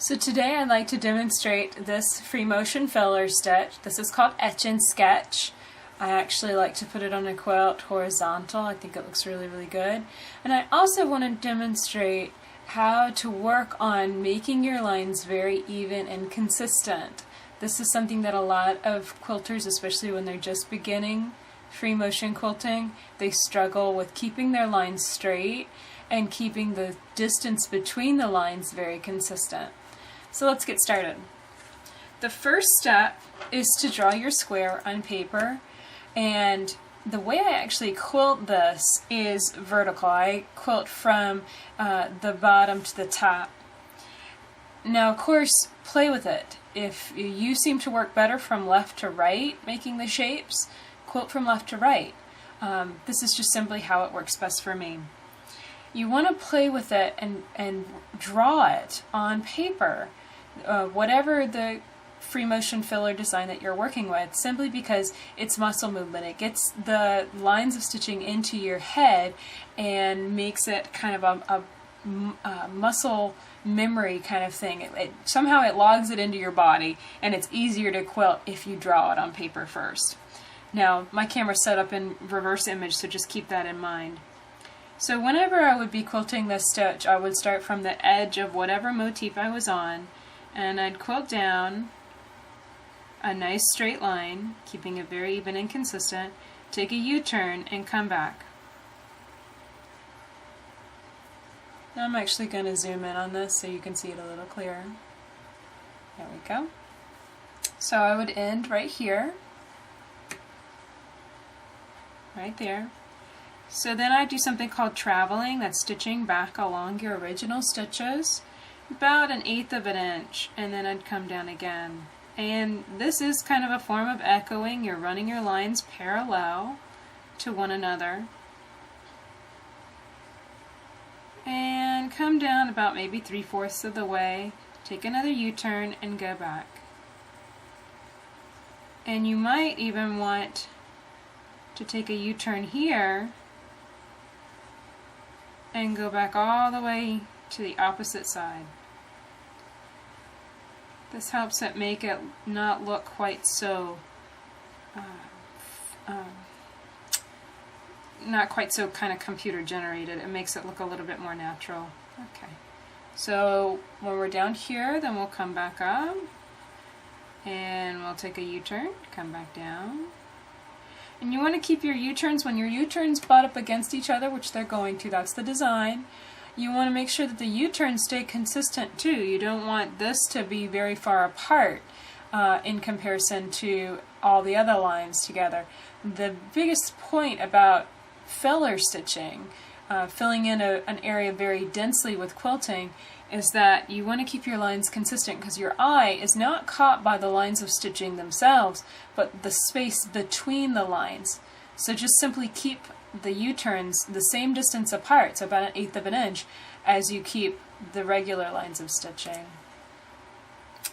So today I'd like to demonstrate this free motion filler stitch. This is called Etch and Sketch. I actually like to put it on a quilt horizontal. I think it looks really good. And I also want to demonstrate how to work on making your lines very even and consistent. This is something that a lot of quilters, especially when they're just beginning free motion quilting, they struggle with keeping their lines straight and keeping the distance between the lines very consistent. So let's get started. The first step is to draw your square on paper, and the way I actually quilt this is vertical. I quilt from the bottom to the top. Now of course, play with it. If you seem to work better from left to right making the shapes, quilt from left to right. This is just simply how it works best for me. You want to play with it and draw it on paper, whatever the free motion filler design that you're working with, simply because it's muscle movement. It gets the lines of stitching into your head and makes it kind of a muscle memory kind of thing. Somehow it logs it into your body, and it's easier to quilt if you draw it on paper first. Now, my camera's set up in reverse image, so just keep that in mind. So whenever I would be quilting this stitch, I would start from the edge of whatever motif I was on, and I'd quilt down a nice straight line, keeping it very even and consistent, take a U-turn, and come back. Now I'm actually going to zoom in on this so you can see it a little clearer. There we go. So I would end right here, right there. So then I do something called traveling, that's stitching back along your original stitches, about 1/8 of an inch, and then I'd come down again. And this is kind of a form of echoing. You're running your lines parallel to one another. And come down about maybe 3/4 of the way, take another U-turn and go back. And you might even want to take a U-turn here and go back all the way to the opposite side. This helps it make it not look quite so kind of computer generated. It makes it look a little bit more natural. Okay, so when we're down here, then we'll come back up and we'll take a U-turn, come back down. And you want to keep your U-turns, when your U-turns butt up against each other, which they're going to, that's the design, you want to make sure that the U-turns stay consistent too. You don't want this to be very far apart in comparison to all the other lines together. The biggest point about filler stitching, filling in an area very densely with quilting, is that you want to keep your lines consistent because your eye is not caught by the lines of stitching themselves, but the space between the lines. So just simply keep the U-turns the same distance apart, so about 1/8 of an inch, as you keep the regular lines of stitching.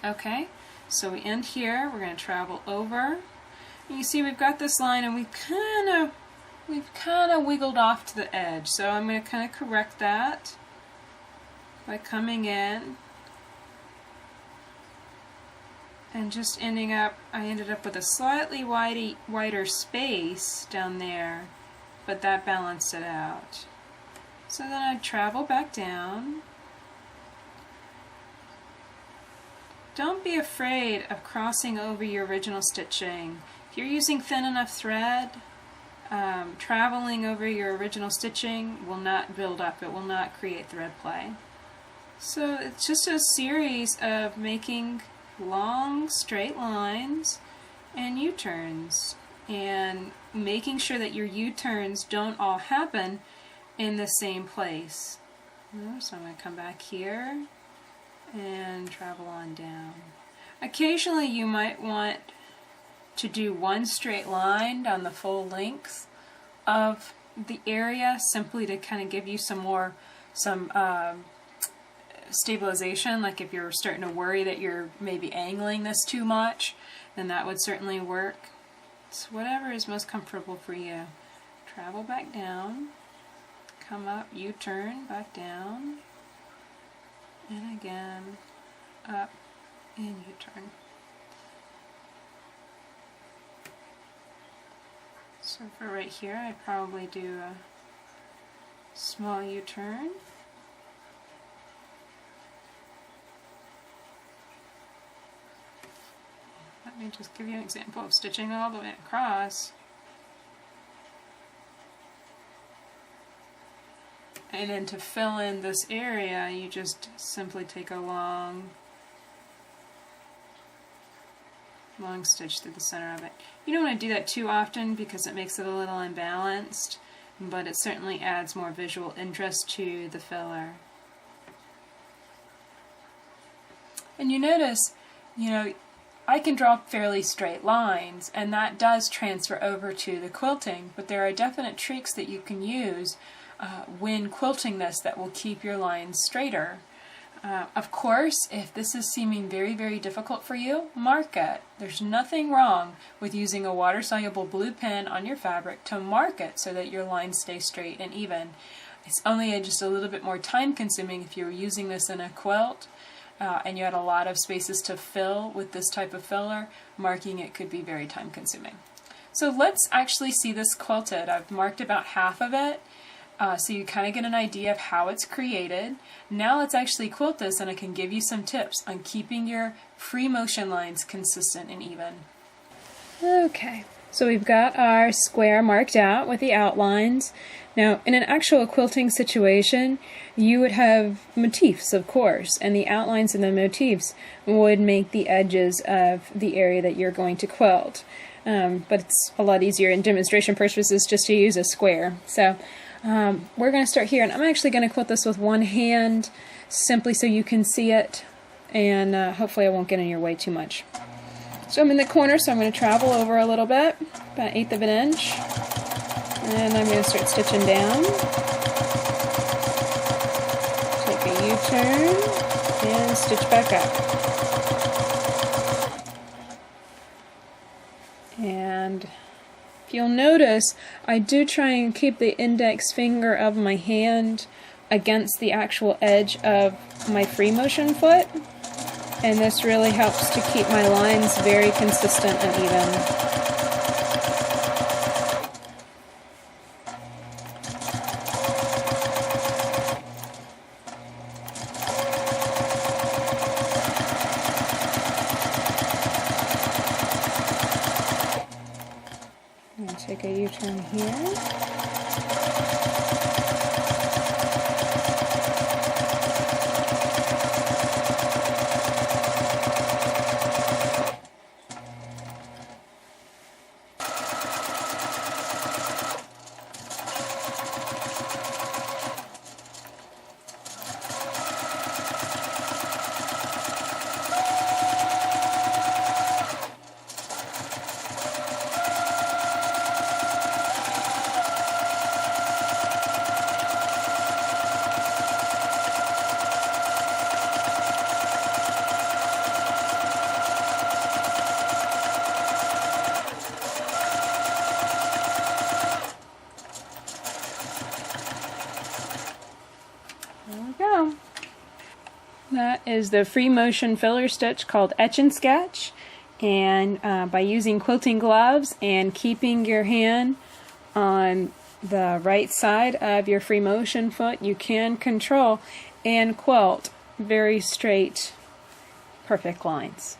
Okay, so we end here. We're going to travel over. And you see we've got this line, and we've kind of wiggled off to the edge. So I'm going to kind of correct that by coming in and just ending up, I ended up with a slightly wider space down there, but that balanced it out. So then I travel back down. Don't be afraid of crossing over your original stitching. If you're using thin enough thread, traveling over your original stitching will not build up, it will not create thread play. So it's just a series of making long straight lines and U-turns, and making sure that your U-turns don't all happen in the same place. So I'm going to come back here and travel on down. Occasionally you might want to do one straight line down the full length of the area, simply to kind of give you some stabilization. Like if you're starting to worry that you're maybe angling this too much, then that would certainly work. It's whatever is most comfortable for you. Travel back down, come up, U-turn, back down, and again up and U-turn. So for right here, I probably do a small U-turn. Let me just give you an example of stitching all the way across. And then to fill in this area, you just simply take a long stitch through the center of it. You don't want to do that too often because it makes it a little unbalanced, but it certainly adds more visual interest to the filler. And you notice, I can draw fairly straight lines, and that does transfer over to the quilting, but there are definite tricks that you can use when quilting this that will keep your lines straighter. Of course, if this is seeming very, very difficult for you, mark it. There's nothing wrong with using a water-soluble blue pen on your fabric to mark it so that your lines stay straight and even. It's only just a little bit more time-consuming if you were using this in a quilt and you had a lot of spaces to fill with this type of filler. Marking it could be very time-consuming. So let's actually see this quilted. I've marked about half of it. So you kind of get an idea of how it's created. Now let's actually quilt this, and I can give you some tips on keeping your free motion lines consistent and even. Okay, so we've got our square marked out with the outlines. Now in an actual quilting situation, you would have motifs, of course, and the outlines and the motifs would make the edges of the area that you're going to quilt. But it's a lot easier in demonstration purposes just to use a square. So we're going to start here, and I'm actually going to quilt this with one hand simply so you can see it, and hopefully I won't get in your way too much. So I'm in the corner, so I'm going to travel over a little bit, about 1/8 of an inch, and I'm going to start stitching down. Take a U-turn and stitch back up. And if you'll notice, I do try and keep the index finger of my hand against the actual edge of my free motion foot, and this really helps to keep my lines very consistent and even. Take a U-turn here. There we go. That is the free motion filler stitch called Etch and Sketch, and by using quilting gloves and keeping your hand on the right side of your free motion foot, you can control and quilt very straight, perfect lines.